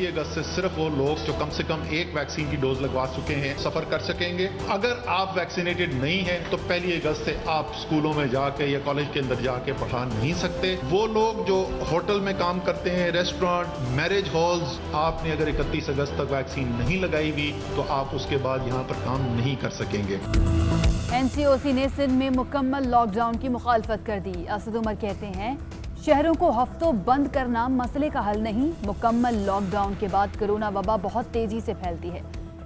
1 अगस्त से सिर्फ वो लोग जो कम से कम एक वैक्सीन की डोज लगवा चुके हैं सफर कर सकेंगे। अगर आप वैक्सीनेटेड नहीं हैं तो 1 अगस्त से आप स्कूलों में जाके या कॉलेज के अंदर जाके पढ़ा नहीं सकते। वो लोग जो होटल में काम करते हैं, रेस्टोरेंट, मैरिज हॉल्स, आपने अगर 31 अगस्त तक वैक्सीन नहीं लगाई हुई तो आप उसके बाद यहाँ पर काम नहीं कर सकेंगे। NCOC ने सिंध में मुकम्मल लॉकडाउन की मुखालफत कर दी। असद उमर कहते हैं शहरों को हफ्तों बंद करना मसले का हल नहीं। मुकम्मल लॉकडाउन के बाद कोरोना वबा बहुत तेजी से फैलती है।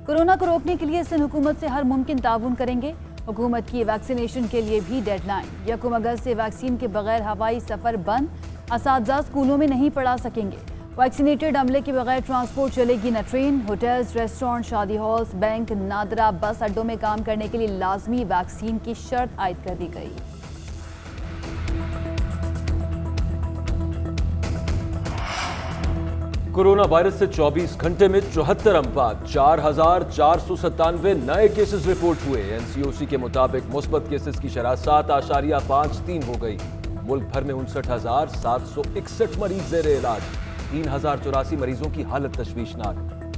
कोरोना को रोकने के लिए सिंध हुकूमत से हर मुमकिन ताउन करेंगे। हुकूमत की वैक्सीनेशन के लिए भी डेडलाइन 1 अगस्त से वैक्सीन के बगैर हवाई सफर बंद। असातिज़ा स्कूलों में नहीं पढ़ा सकेंगे। वैक्सीनेटेड अमले के बगैर ट्रांसपोर्ट चलेगी न ट्रेन। होटल्स, रेस्टोरेंट, शादी हॉल्स, बैंक, नादरा बस अड्डों में काम करने के लिए लाजमी वैक्सीन की शर्त आयद कर दी गई। कोरोना वायरस से 24 घंटे में 74 अमवात, 4,497 नए केसेस रिपोर्ट हुए। NCOC के मुताबिक मुस्बत केसेस की शरह 7.53 हो गई। मुल्क भर में 59,761 मरीज जेर इलाज, 3,084 मरीजों की हालत तशवीशनाक।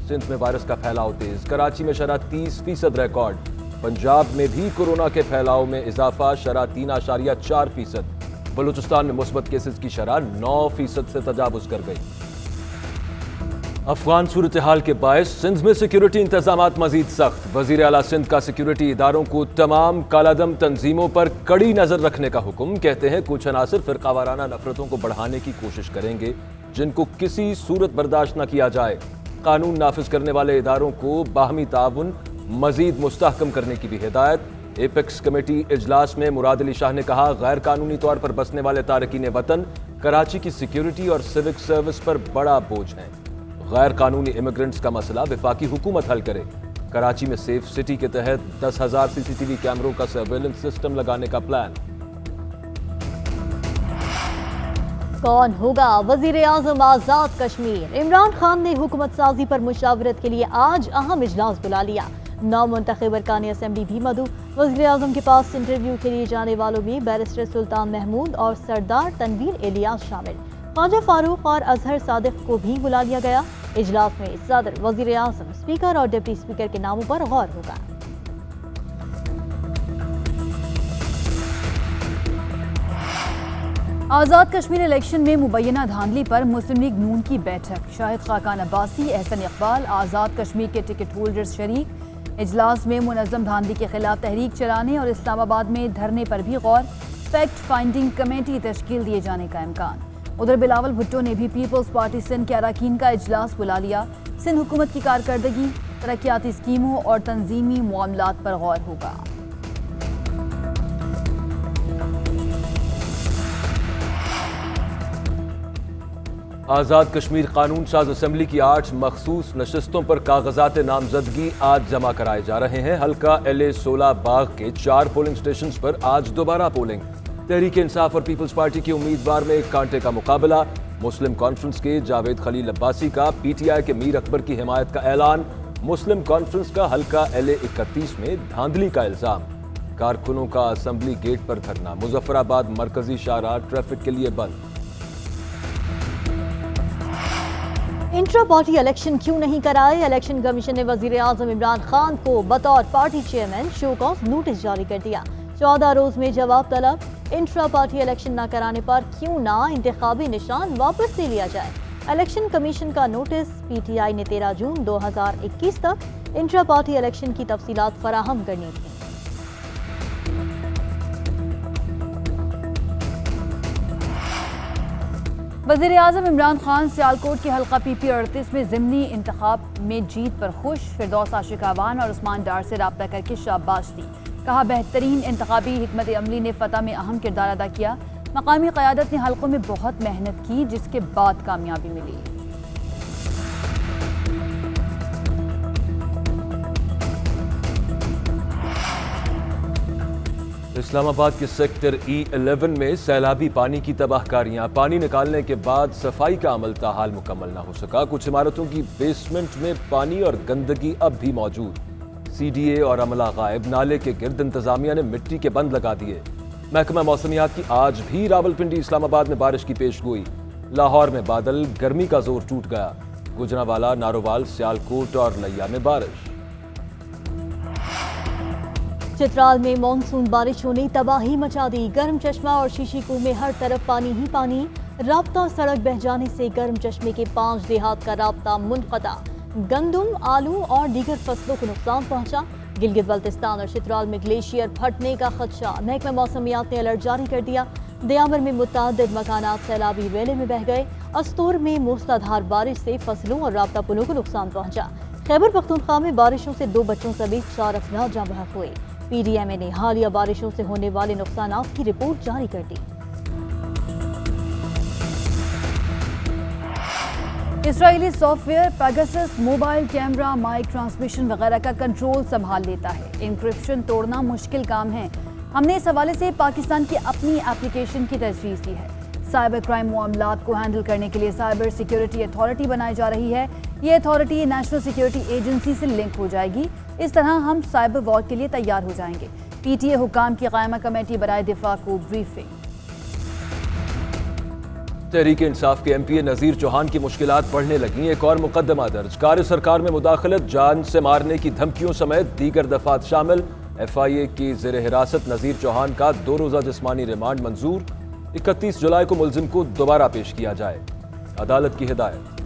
सिंध में वायरस का फैलाव तेज, कराची में शरह 30% रिकॉर्ड। पंजाब में भी कोरोना के फैलाव में इजाफा, शरह 3.4%। बलूचिस्तान में मुस्बत केसेस की शरह 9% से तजावुज कर गई। अफगान सूरत हाल के बायस सिंध में सिक्योरिटी इंतजामात मजीद सख्त। वजीर आला सिंध का सिक्योरिटी इदारों को तमाम कालादम तंजीमों पर कड़ी नजर रखने का हुक्म। कहते हैं कुछ अनासर फिरकावाराना नफरतों को बढ़ाने की कोशिश करेंगे जिनको किसी सूरत बर्दाश्त न किया जाए। कानून नाफिज करने वाले इदारों को बाहमी ताउन मजीद मुस्तहकम करने की भी हिदायत। एपेक्स कमेटी इजलास में मुराद अली शाह ने कहा गैर कानूनी तौर पर बसने वाले तारकीन वतन कराची की सिक्योरिटी और सिविक सर्विस पर बड़ा बोझ है। गैर कानूनी इमिग्रेंट्स का मसला वफाकी हुकूमत हल करे। कराची में सेफ सिटी के तहत 10,000 CCTV कैमरों का सर्वेलेंस सिस्टम लगाने का प्लान। कौन होगा वजीर आजम आजाद कश्मीर? इमरान खान ने हुकूमत साजी पर मुशावरत के लिए आज अहम इजलास बुला लिया। नौमुंतखब अरकान असेंबली भी मदऊ। वजीर आजम के पास इंटरव्यू के लिए जाने वालों में बैरिस्टर सुल्तान महमूद और सरदार तनवीर इलियास शामिल। ख्वाजा फारूक और अजहर सादिक को भी बुला लिया गया। इजलास में सदर, वजीर आजम, स्पीकर और डिप्टी स्पीकर के नामों पर गौर होगा। आज़ाद कश्मीर इलेक्शन में मुबैना धांधली पर मुस्लिम लीग नून की बैठक। शाहिद खाकान अब्बासी, एहसन इकबाल, आज़ाद कश्मीर के टिकट होल्डर्स शरीक। इजलास में मुनज़्ज़म धांधली के खिलाफ तहरीक चलाने और इस्लामाबाद में धरने पर भी गौर। फैक्ट फाइंडिंग कमेटी तश्कील दिए जाने का इम्कान। उधर बिलावल भुट्टो ने भी पीपल्स पार्टी सिंध के अरकान का इजलास बुला लिया। सिंध हुकूमत की कारकर्दगी, तरक्याती स्कीमों और तंजीमी मामलात पर गौर होगा। आज़ाद कश्मीर कानून साज असेंबली की 8 मखसूस नशस्तों पर कागजात नामजदगी आज जमा कराए जा रहे हैं। हल्का LA 16 बाग के 4 पोलिंग स्टेशन पर आज दोबारा पोलिंग। तहरीक इंसाफ और पीपल्स पार्टी के उम्मीदवार में एक कांटे का मुकाबला। मुस्लिम कॉन्फ्रेंस के जावेद खलील अब्बासी का PTI के मीर अकबर की हिमायत का ऐलान। मुस्लिम कॉन्फ्रेंस का हल्का LA 31 में धांधली का इल्जाम। कारकुनों का असेंबली गेट पर धरना। मुजफ्फराबाद मरकजी शाहराह ट्रैफिक के लिए बंद। इंट्रा पार्टी इलेक्शन क्यों नहीं कराए? इलेक्शन कमीशन ने वजीर आजम इमरान खान को बतौर party chairman show cause notice जारी कर दिया। 14 रोज में जवाब तलब। इंट्रा पार्टी इलेक्शन न कराने पर क्यों ना इंतखाबी निशान वापस ले लिया जाए। इलेक्शन कमीशन का नोटिस। PTI ने 13 जून 2021 तक इंट्रा पार्टी इलेक्शन की तफसीलात फराहम करनी थी। वज़ीर आज़म इमरान खान सियालकोट के हल्का PP 38 में ज़िमनी इंतखाब में जीत पर खुश। फिरदौस आशिक आवान और उस्मान डार से राब्ता करके शाबाश दी। कहा बेहतरीन इंतखाबी हिकमत अमली ने फतह में अहम किरदार अदा किया। मकामी क़यादत ने हल्कों में बहुत मेहनत की जिसके बाद कामयाबी मिली। इस्लामाबाद के सेक्टर E11 में सैलाबी पानी की तबाहकारियां। पानी निकालने के बाद सफाई का अमल ताहाल मुकम्मल ना हो सका। कुछ इमारतों की बेसमेंट में पानी और गंदगी अब भी मौजूद। CDA और अमला गायब। नाले के गिर्द इंतजामिया ने मिट्टी के बंद लगा दिए। महकमा मौसमियात की आज भी रावलपिंडी इस्लामाबाद में बारिश की पेशगोई। लाहौर में बादल, गर्मी का जोर टूट गया। गुजरांवाला, नारोवाल, सियालकोट और लैया में बारिश। चित्राल में मानसून बारिशों ने तबाही मचा दी। गर्म चश्मा और शीशी कुएं में हर तरफ पानी ही पानी। राब्ता सड़क बह जाने से गर्म चश्मे के 5 देहात का राब्ता मुनक़ता। गंदम, आलू और दीगर फसलों को नुकसान पहुंचा। गिलगित बल्तिस्तान और चित्राल में ग्लेशियर फटने का खदशा। महकमा मौसमियात ने अलर्ट जारी कर दिया। दयावर में मुतअद्दिद मकानात सैलाबी वेले में बह गए। अस्तूर में मूसलाधार बारिश से फसलों और राब्ता पुलों को नुकसान पहुंचा। खैबर पख्तूनख्वा में बारिशों से 2 बच्चों समेत 4 अफराद जाँ बहक हुए। PDMA ने हालिया बारिशों से होने वाले नुकसानात की रिपोर्ट जारी कर दी। Israeli software Pegasus mobile camera, mike transmission वगैरह का कंट्रोल संभाल लेता है। इंक्रिप्शन तोड़ना मुश्किल काम है। हमने इस हवाले से पाकिस्तान की अपनी एप्लीकेशन की तजवीज़ दी है। साइबर क्राइम मामलात को हैंडल करने के लिए साइबर सिक्योरिटी अथॉरिटी बनाई जा रही है। ये अथॉरिटी नेशनल सिक्योरिटी एजेंसी से लिंक हो जाएगी। इस तरह हम साइबर वॉर के लिए तैयार हो जाएंगे। PTA हुकाम की कायमा कमेटी बराए दिफा को ब्रीफिंग। तहरीक इंसाफ के MPA नज़ीर चौहान की मुश्किलात बढ़ने लगी। एक और मुकदमा दर्ज। कार्य सरकार में मुदाखलत, जान से मारने की धमकियों समेत दीगर दफात शामिल। FIA की ज़ेर हिरासत नज़ीर चौहान का 2 रोज़ा जिस्मानी रिमांड मंजूर। 31 जुलाई को मुलजिम को दोबारा पेश किया जाए, अदालत की हिदायत।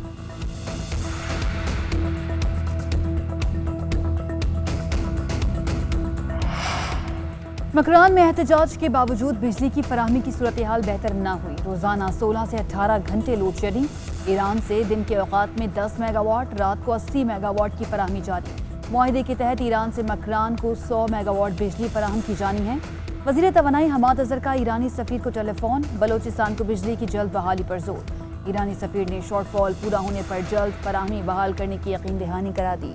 मकरान में एहतजाज के बावजूद बिजली की फराहमी की सूरत हाल बेहतर न हुई। रोजाना 16 से 18 घंटे लोड शेडिंग। ईरान से दिन के औकात में 10 मेगावाट, रात को 80 मेगावाट की फराहमी जारी। मुआहिदे के तहत ईरान से मकरान को 100 मेगावाट बिजली फराहम की जानी है। वज़ीर तवानाई हमाद अजहर का ईरानी सफ़ीर को टेलीफोन। बलोचिस्तान को बिजली की जल्द बहाली पर जोर। ईरानी सफ़ीर ने शॉर्टफॉल पूरा होने पर जल्द फराहमी बहाल करने की यकीन दहानी करा दी।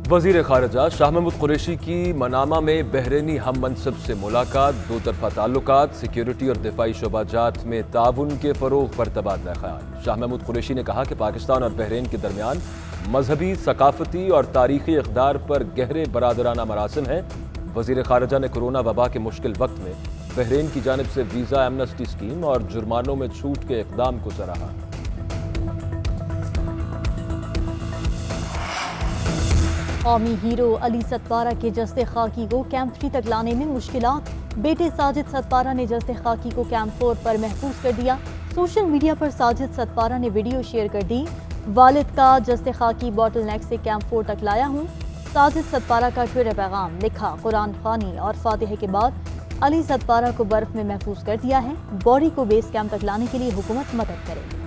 वज़ीर ख़ारिजा शाह महमूद कुरैशी की मनामा में बहरीनी हम मनसब से मुलाकात। 2 तरफ़ा ताल्लुकात, सिक्योरिटी और दिफाई शोबाजात में ताउन के फ़रोग़ पर तबादला ख़याल। शाह महमूद कुरैशी ने कहा कि पाकिस्तान और बहरीन के दरमियान मजहबी, सकाफती और तारीख़ी इक़दार पर गहरे बरादराना मरासिम हैं। वज़ीर ख़ारिजा ने कोरोना वबा के मुश्किल वक्त में बहरीन की जानिब से वीज़ा एमनेस्टी स्कीम और जुर्मानों में छूट के इक़दाम को सराहा। कौमी हीरो अली सतपारा के जस्ते खाकी को कैंप 3 तक लाने में मुश्किलात। बेटे साजिद सतपारा ने जस्ते खाकी को कैंप 4 पर महफूज कर दिया। सोशल मीडिया पर साजिद सतपारा ने वीडियो शेयर कर दी। वालिद का जस्ते खाकी बॉटल नेक से कैंप 4 तक लाया हूँ। साजिद सतपारा का ट्विटर पैगाम लिखा, कुरान ख़वानी और फातिहा के बाद अली सतपारा को बर्फ में महफूज कर दिया है। बॉडी को बेस कैंप तक लाने के लिए हुकूमत मदद करे।